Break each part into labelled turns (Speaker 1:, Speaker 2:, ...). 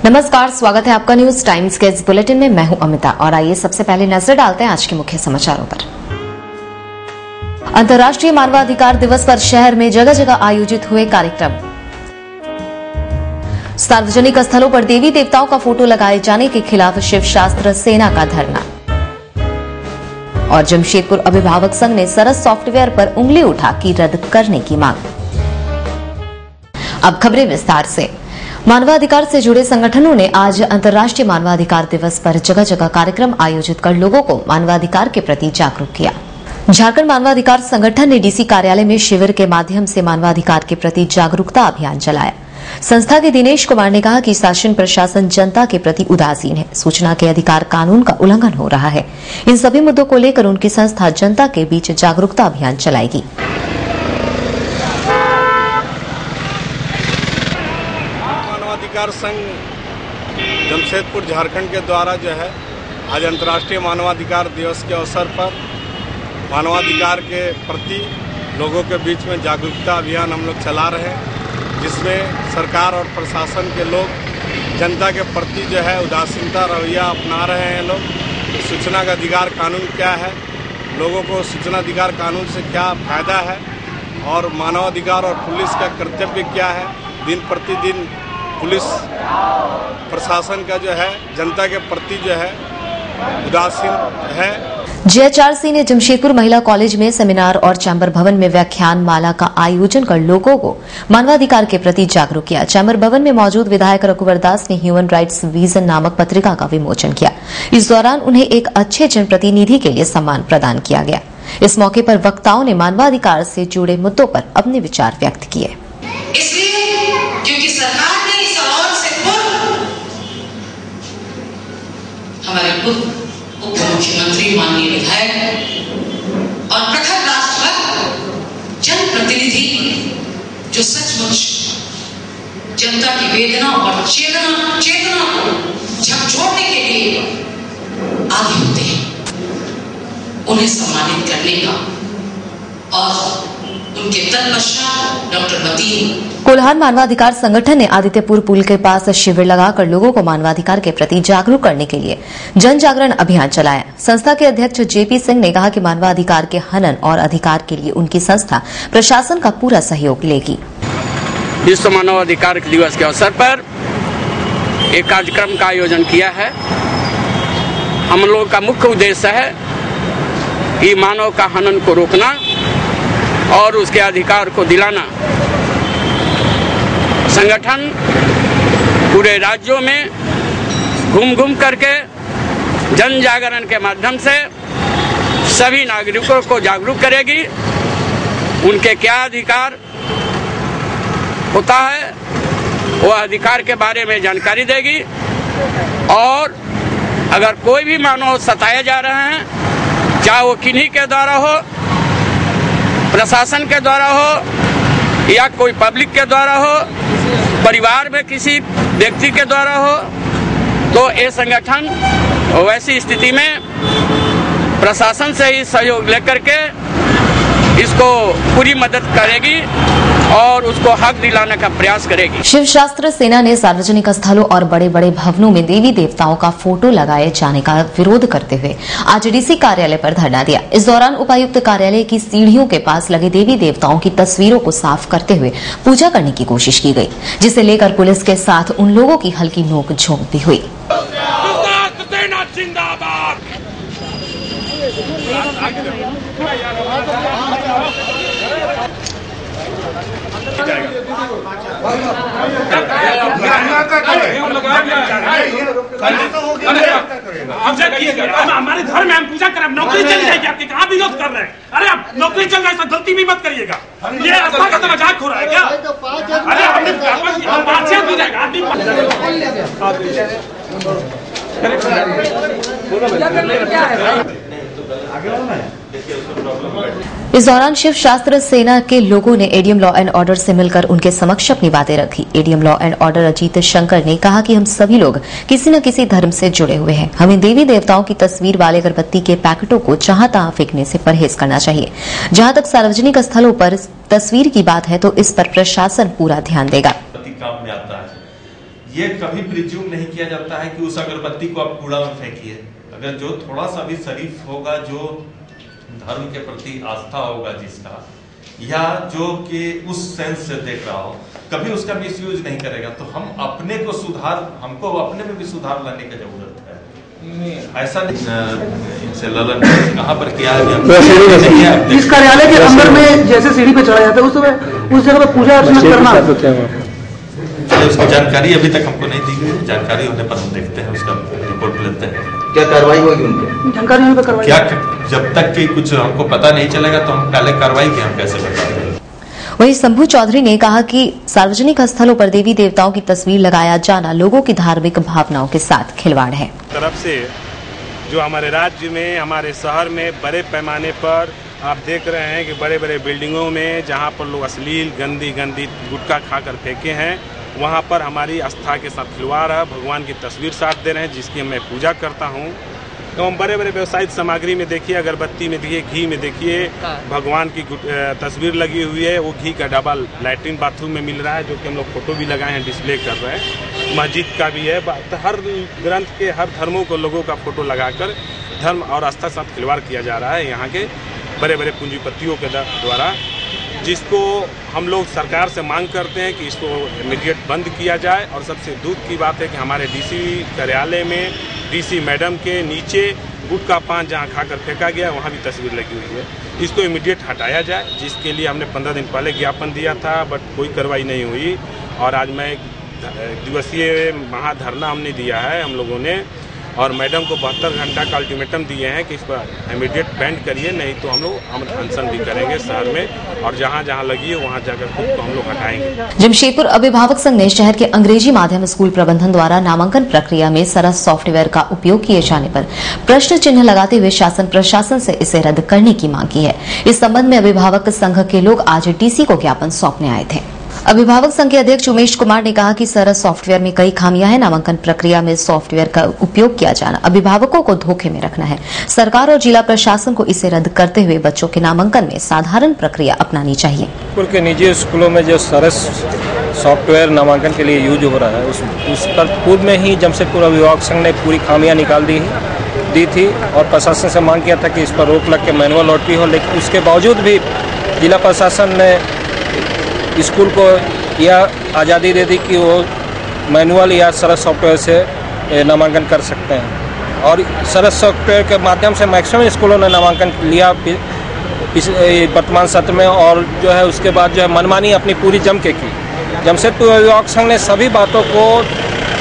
Speaker 1: नमस्कार, स्वागत है आपका न्यूज टाइम्स के इस बुलेटिन में। मैं हूं अमिता और आइए सबसे पहले नजर डालते हैं आज के मुख्य समाचारों पर। अंतर्राष्ट्रीय मानवाधिकार दिवस पर शहर में जगह जगह आयोजित हुए कार्यक्रम। सार्वजनिक स्थलों पर देवी देवताओं का फोटो लगाए जाने के खिलाफ शिव शास्त्र सेना का धरना। और जमशेदपुर अभिभावक संघ ने सरस सॉफ्टवेयर पर उंगली उठा की रद्द करने की मांग। अब खबरें विस्तार से। मानवाधिकार से जुड़े संगठनों ने आज अंतर्राष्ट्रीय मानवाधिकार दिवस पर जगह जगह कार्यक्रम आयोजित कर लोगों को मानवाधिकार के प्रति जागरूक किया। झारखंड मानवाधिकार संगठन ने डीसी कार्यालय में शिविर के माध्यम से मानवाधिकार के प्रति जागरूकता अभियान चलाया। संस्था के दिनेश कुमार ने कहा कि शासन प्रशासन जनता के प्रति उदासीन है, सूचना के अधिकार कानून का उल्लंघन हो रहा है। इन सभी मुद्दों को लेकर उनकी संस्था जनता के बीच जागरूकता अभियान चलाएगी।
Speaker 2: मानवाधिकार संघ जमशेदपुर झारखंड के द्वारा जो है आज अंतर्राष्ट्रीय मानवाधिकार दिवस के अवसर पर मानवाधिकार के प्रति लोगों के बीच में जागरूकता अभियान हम लोग चला रहे हैं, जिसमें सरकार और प्रशासन के लोग जनता के प्रति जो है उदासीनता रवैया अपना रहे हैं। लोग सूचना का अधिकार कानून क्या है, लोगों को सूचना अधिकार कानून से क्या फायदा है और मानवाधिकार और पुलिस का कर्तव्य क्या है। दिन प्रतिदिन पुलिस प्रशासन का जो है जनता के प्रति जो है उदासीन है।
Speaker 1: जीएचआरसी ने जमशेदपुर महिला कॉलेज में सेमिनार और चैम्बर भवन में व्याख्यान माला का आयोजन कर लोगों को मानवाधिकार के प्रति जागरूक किया। चैम्बर भवन में मौजूद विधायक रघुवर दास ने ह्यूमन राइट्स विजन नामक पत्रिका का विमोचन किया। इस दौरान उन्हें एक अच्छे जनप्रतिनिधि के लिए सम्मान प्रदान किया गया। इस मौके पर वक्ताओं ने मानवाधिकार से जुड़े मुद्दों पर अपने विचार व्यक्त किए।
Speaker 3: क्योंकि सरकार ने इस और से हमारे उप मुख्यमंत्री माननीय विधायक और प्रखर राष्ट्रभक्त जनप्रतिनिधि जो सचमुच जनता की वेदना और चेतना को झकझोरने के लिए आगे होते हैं, उन्हें सम्मानित करने का और उनके तत्पश्चात डॉक्टर वतीन।
Speaker 1: कोल्हान मानवाधिकार संगठन ने आदित्यपुर पुल के पास शिविर लगाकर लोगों को मानवाधिकार के प्रति जागरूक करने के लिए जन जागरण अभियान चलाया। संस्था के अध्यक्ष जेपी सिंह ने कहा कि मानवाधिकार के हनन और अधिकार के लिए उनकी संस्था प्रशासन का पूरा सहयोग लेगी।
Speaker 4: विश्व मानवाधिकार दिवस के अवसर पर एक कार्यक्रम का आयोजन किया है। हम लोगों का मुख्य उद्देश्य है कि मानव का हनन को रोकना और उसके अधिकार को दिलाना। संगठन पूरे राज्यों में घूम करके जन जागरण के माध्यम से सभी नागरिकों को जागरूक करेगी। उनके क्या अधिकार होता है वो अधिकार के बारे में जानकारी देगी और अगर कोई भी मानव सताए जा रहे हैं, चाहे वो किन्हीं के द्वारा हो, प्रशासन के द्वारा हो या कोई पब्लिक के द्वारा हो, परिवार में किसी व्यक्ति के द्वारा हो, तो ये संगठन वैसी स्थिति में प्रशासन से ही सहयोग लेकर के इसको पूरी मदद करेगी और उसको हक दिलाने का प्रयास करेगी।
Speaker 1: शिव शास्त्र सेना ने सार्वजनिक स्थलों और बड़े बड़े भवनों में देवी देवताओं का फोटो लगाए जाने का विरोध करते हुए आज डीसी कार्यालय पर धरना दिया। इस दौरान उपायुक्त कार्यालय की सीढ़ियों के पास लगे देवी देवताओं की तस्वीरों को साफ करते हुए पूजा करने की कोशिश की गई, जिसे लेकर पुलिस के साथ उन लोगों की हल्की नोक-झोंक भी हुई।
Speaker 5: हमारे घर में हम पूजा करें, नौकरी चल जाएगी आपकी, कहाँ विरोध कर रहे हैं? अरे आप नौकरी चल रहा है, गलती भी मत करिएगा। ये आस्था का तो मजाक हो रहा है क्या? अरे हमने बातचीत हो जाएगा।
Speaker 1: इस दौरान शिव शास्त्र सेना के लोगों ने एडीएम लॉ एंड ऑर्डर से मिलकर उनके समक्ष अपनी बातें रखी। ADM law and order Ajit Shankar ने कहा कि हम सभी लोग किसी न किसी धर्म से जुड़े हुए हैं। हमें देवी देवताओं की तस्वीर वाले अगरबत्ती के पैकेटों को जहां तहां फेंकने से परहेज करना चाहिए। जहां तक सार्वजनिक स्थलों पर तस्वीर की बात है तो इस पर प्रशासन पूरा ध्यान देगा।
Speaker 6: ये कभी प्रिज्यूम नहीं किया जाता है कि उस अगरबत्ती को आप कूड़ा में फेंकिए। अगर जो थोड़ा सा भी शरीफ होगा, जो धर्म के प्रति आस्था होगा जिसका, या जो कि उस सेंस से देख रहा हो, कभी उसका मिसयूज नहीं करेगा। तो हम अपने को हमको अपने में भी सुधार लाने की जरूरत है। ऐसा इनसे ललन कहाँ पर किया है,
Speaker 7: इस कार्यालय के अंदर में जैसे सीढ़ी पे चढ़ा जाता है उस जगह पे पूजा अर्चना करना,
Speaker 6: उसकी जानकारी अभी तक हमको नहीं दी गई। जानकारी होने पर हम देखते हैं, उसका रिपोर्ट लेते हैं।
Speaker 8: क्या कार्रवाई होगी उनके?
Speaker 7: जानकारी होने पर कार्रवाई।
Speaker 6: क्या जब तक कि कुछ हमको पता नहीं चलेगा तो हम पहले कार्रवाई की हम कैसे बताएंगे।
Speaker 1: वहीं शंभू चौधरी ने कहा कि सार्वजनिक स्थलों पर देवी देवताओं की तस्वीर लगाया जाना लोगों की धार्मिक भावनाओं के साथ खिलवाड़ है।
Speaker 2: तरफ से जो हमारे राज्य में, हमारे शहर में बड़े पैमाने पर आप देख रहे हैं कि बड़े बड़े बिल्डिंगों में जहां पर लोग अश्लील गंदी गुटखा खाकर फेंके हैं, वहां पर हमारी आस्था के साथ खिलवाड़ है। भगवान की तस्वीर साथ दे रहे हैं जिसकी मैं पूजा करता हूं। तो हम बड़े बड़े व्यवसायिक सामग्री में देखिए, अगरबत्ती में देखिए, घी में देखिए, भगवान की तस्वीर लगी हुई है। वो घी का डबल लैट्रिन बाथरूम में मिल रहा है, जो कि हम लोग फोटो भी लगाए हैं, डिस्प्ले कर रहे हैं। मस्जिद का भी है। तो हर ग्रंथ के, हर धर्मों को लोगों का फोटो लगाकर धर्म और आस्था के साथ खिलवाड़ किया जा रहा है यहाँ के बड़े बड़े पूंजीपतियों के द्वारा, जिसको हम लोग सरकार से मांग करते हैं कि इसको इमीडिएट बंद किया जाए। और सबसे दुख की बात है कि हमारे डीसी कार्यालय में डीसी मैडम के नीचे गुटखा पान जहां खाकर फेंका गया, वहां भी तस्वीर लगी हुई है। इसको इमीडिएट हटाया जाए, जिसके लिए हमने 15 दिन पहले ज्ञापन दिया था, बट कोई कार्रवाई नहीं हुई। और आज मैं दिवसीय महाधरना हमने दिया है हम लोगों ने, और मैडम को 72 घंटा का अल्टीमेटम दिए हैं कि इस पर इमीडिएट बैंड करिए, नहीं तो हम लोग अनशन भी करेंगे शहर में, और जहां जहां लगी है वहां जाकर खुद को हम लोग हटाएंगे।
Speaker 1: जमशेदपुर अभिभावक संघ ने शहर के अंग्रेजी माध्यम स्कूल प्रबंधन द्वारा नामांकन प्रक्रिया में सरस सॉफ्टवेयर का उपयोग किए जाने पर प्रश्न चिन्ह लगाते हुए शासन प्रशासन से इसे रद्द करने की मांग की है। इस संबंध में अभिभावक संघ के लोग आज डीसी को ज्ञापन सौंपने आए थे। अभिभावक संघ के अध्यक्ष उमेश कुमार ने कहा कि सरस सॉफ्टवेयर में कई खामियां हैं। नामांकन प्रक्रिया में सॉफ्टवेयर का उपयोग किया जाना अभिभावकों को धोखे में रखना है। सरकार और जिला प्रशासन को इसे रद्द करते हुए बच्चों के नामांकन में साधारण प्रक्रिया अपनानी चाहिए।
Speaker 9: स्कूल के निजी स्कूलों में जो सरस सॉफ्टवेयर नामांकन के लिए यूज हो रहा है, उस पर पूर्व में ही जमशेदपुर अभिभावक संघ ने पूरी खामियां निकाल दी थी और प्रशासन से मांग किया था कि इस पर रोक लग के मैनुअल लॉटरी हो। लेकिन उसके बावजूद भी जिला प्रशासन ने स्कूल को यह आज़ादी दे दी कि वो मैनुअल या सरस सॉफ्टवेयर से नामांकन कर सकते हैं। और सरस सॉफ्टवेयर के माध्यम से मैक्सिमम स्कूलों ने नामांकन लिया इस वर्तमान सत्र में, और जो है उसके बाद जो है मनमानी अपनी पूरी जम के की। जमशेदपुर अभिभावक संघ ने सभी बातों को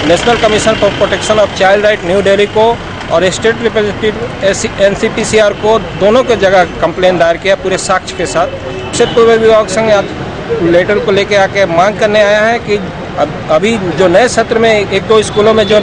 Speaker 9: national commission for protection of child right new Delhi को और स्टेट रिप्रेजेंटेटिव NCPCR को दोनों के जगह कंप्लेन दायर किया पूरे साक्ष्य के साथ। जमशेदपुर अभिभावक संघ लेटर को लेके आके मांग करने आया है कि अभी जो नए सत्र में एक दो स्कूलों में जो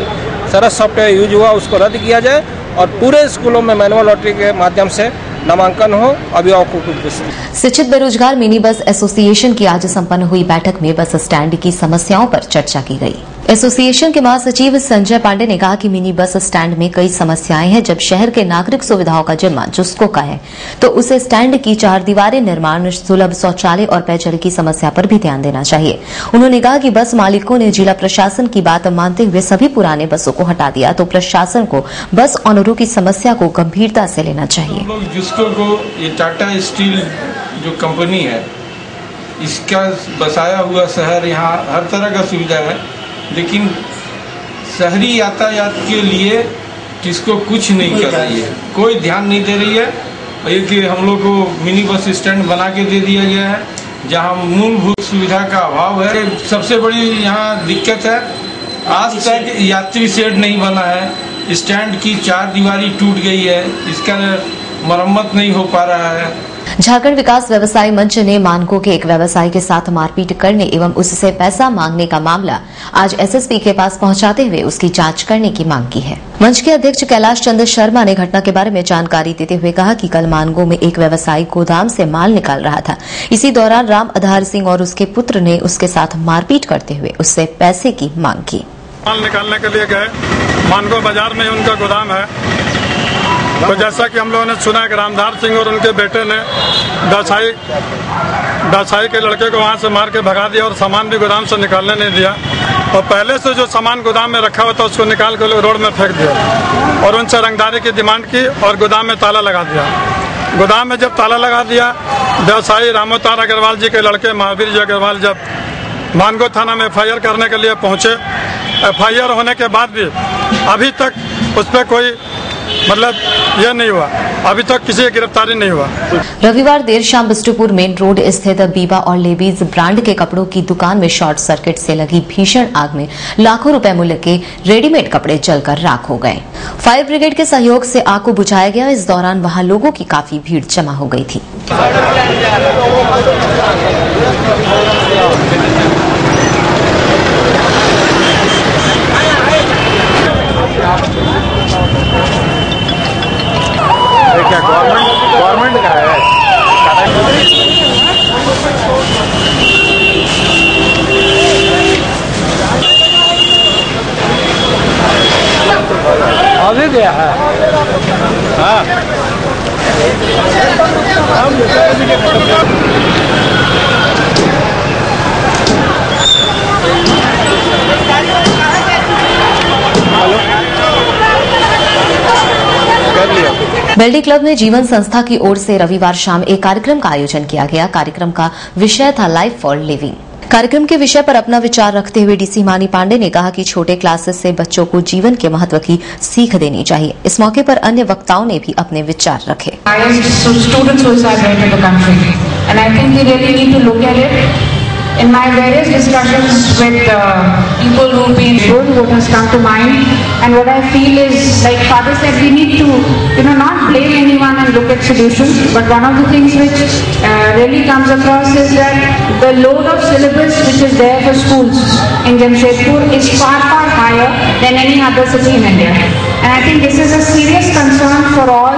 Speaker 9: सरस सॉफ्टवेयर यूज हुआ उसको रद्द किया जाए और पूरे स्कूलों में मैनुअल लॉटरी के माध्यम से नामांकन हो अभिभावकों को।
Speaker 1: शिक्षित बेरोजगार मिनी बस एसोसिएशन की आज संपन्न हुई बैठक में बस स्टैंड की समस्याओं पर चर्चा की गई। एसोसिएशन के महासचिव संजय पांडे ने कहा कि मिनी बस स्टैंड में कई समस्याएं हैं। जब शहर के नागरिक सुविधाओं का जिम्मा जुस्को का है तो उसे स्टैंड की 4 दीवारें, निर्माण, सुलभ शौचालय और पेयजल की समस्या पर भी ध्यान देना चाहिए। उन्होंने कहा कि बस मालिकों ने जिला प्रशासन की बात मानते हुए सभी पुराने बसों को हटा दिया, तो प्रशासन को बस ऑनरों की समस्या को गंभीरता से लेना चाहिए।
Speaker 10: जुस्को को ये टाटा स्टील जो कंपनी है, इसका बसाया हुआ शहर, यहाँ हर तरह का सुविधा है, लेकिन शहरी यातायात के लिए किसको कुछ नहीं कर रही है, कोई ध्यान नहीं दे रही है। एक हम लोग को मिनी बस स्टैंड बना के दे दिया गया है जहां मूलभूत सुविधा का अभाव है। सबसे बड़ी यहाँ दिक्कत है, आज तक यात्री शेड नहीं बना है, स्टैंड की 4 दीवारी टूट गई है, इसका मरम्मत नहीं हो पा रहा है।
Speaker 1: झारखंड विकास व्यवसायी मंच ने मानकों के एक व्यवसायी के साथ मारपीट करने एवं उससे पैसा मांगने का मामला आज एसएसपी के पास पहुंचाते हुए उसकी जांच करने की मांग की है। मंच के अध्यक्ष कैलाश चंद्र शर्मा ने घटना के बारे में जानकारी देते हुए कहा कि कल मानगो में एक व्यवसायी गोदाम से माल निकाल रहा था। इसी दौरान राम आधार सिंह और उसके पुत्र ने उसके साथ मारपीट करते हुए उससे पैसे की मांग की।
Speaker 2: माल निकालने के लिए गए, मानगो बाजार में उनका गोदाम है, तो जैसा कि हम लोगों ने सुना कि रामधार सिंह और उनके बेटे ने
Speaker 8: व्यवसायी के लड़के को वहाँ से मार के भगा दिया और सामान भी गोदाम से निकालने नहीं दिया, और पहले से जो सामान गोदाम में रखा हुआ था उसको निकाल कर रोड में फेंक दिया और उनसे रंगदारी की डिमांड की और गोदाम में ताला लगा दिया। गोदाम में जब ताला लगा दिया, व्यवसायी रामोतार अग्रवाल जी के लड़के महावीर जी अग्रवाल जब मानगो थाना में FIR करने के लिए पहुँचे, FIR होने के बाद भी अभी तक उस पर कोई यह नहीं हुआ, अभी तक किसी की गिरफ्तारी नहीं हुआ।
Speaker 1: रविवार देर शाम बिष्टुपुर मेन रोड स्थित बीबा और लेबीज ब्रांड के कपड़ों की दुकान में शॉर्ट सर्किट से लगी भीषण आग में लाखों रुपए मूल्य के रेडीमेड कपड़े जलकर राख हो गए। फायर ब्रिगेड के सहयोग से आग को बुझाया गया। इस दौरान वहां लोगों की काफी भीड़ जमा हो गई थी।
Speaker 8: क्या गवर्नमेंट का है? अभी गया है। हाँ
Speaker 1: बेल्डी क्लब में जीवन संस्था की ओर से रविवार शाम एक कार्यक्रम का आयोजन किया गया। कार्यक्रम का विषय था लाइफ फॉर लिविंग। कार्यक्रम के विषय पर अपना विचार रखते हुए डीसी मानी पांडे ने कहा कि छोटे क्लासेस से बच्चों को जीवन के महत्व की सीख देनी चाहिए। इस मौके पर अन्य वक्ताओं ने भी अपने विचार रखे।
Speaker 11: In my various discussions with people who've been told, what has come to mind, and what I feel is, like Father said, we need to, not blame anyone and look at solutions. But one of the things which really comes across is that the load of syllabus which is there for schools in Jamshedpur is far higher than any other city in India, and I think this is a serious concern for all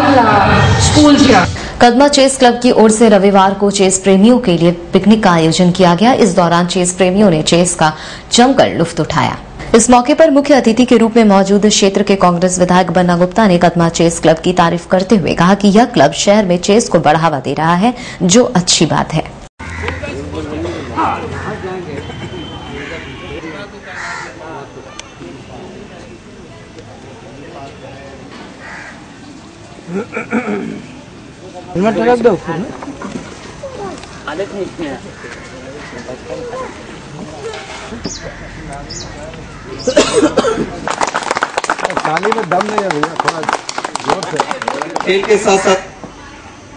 Speaker 11: schools here.
Speaker 1: Kadma chess club की ओर से रविवार को chess प्रेमियों के लिए picnic का आयोजन किया गया। इस दौरान चेस प्रेमियों ने चेस का जमकर लुत्फ उठाया। इस मौके पर मुख्य अतिथि के रूप में मौजूद क्षेत्र के कांग्रेस विधायक बन्ना गुप्ता ने कदमा चेस क्लब की तारीफ करते हुए कहा कि यह क्लब शहर में चेस को बढ़ावा दे रहा है, जो अच्छी बात है।
Speaker 7: रख दो पानी में दम नहीं है भैया, थोड़ा जोर से।
Speaker 12: खेल के साथ साथ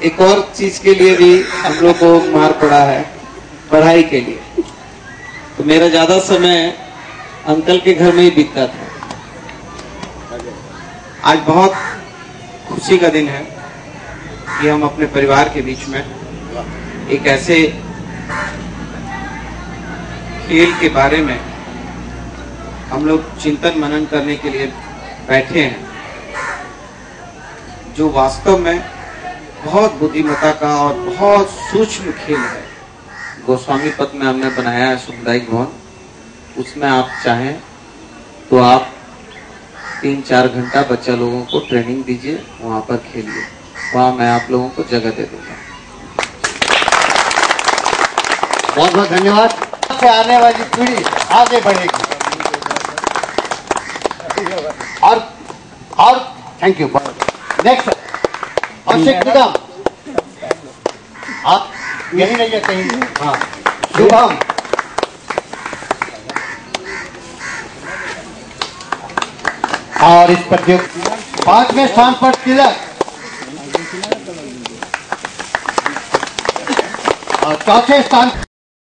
Speaker 12: एक और चीज के लिए भी हम लोग को मार पड़ा है, पढ़ाई के लिए। तो मेरा ज्यादा समय अंकल के घर में ही बीतता था। आज बहुत खुशी का दिन है कि हम अपने परिवार के बीच में एक ऐसे खेल के बारे में हम लोग चिंतन मनन करने के लिए बैठे हैं, जो वास्तव में बहुत बुद्धिमत्ता का और बहुत सूक्ष्म खेल है। गोस्वामी पथ में हमने बनाया है सामुदायिक भवन, उसमें आप चाहें तो आप 3-4 घंटा बच्चा लोगों को ट्रेनिंग दीजिए, वहां पर खेलिए, वहां मैं आप लोगों को जगह दे दूंगा।
Speaker 13: बहुत बहुत धन्यवाद। से आने वाली पीढ़ी आगे बढ़ेगी और थैंक यू। नेक्स्ट अभिषेक निगम, आप यही नहीं है कहीं। हाँ, शुभम, और इस प्रतियोगिता 5वें स्थान पर तिलक और 4थे स्थान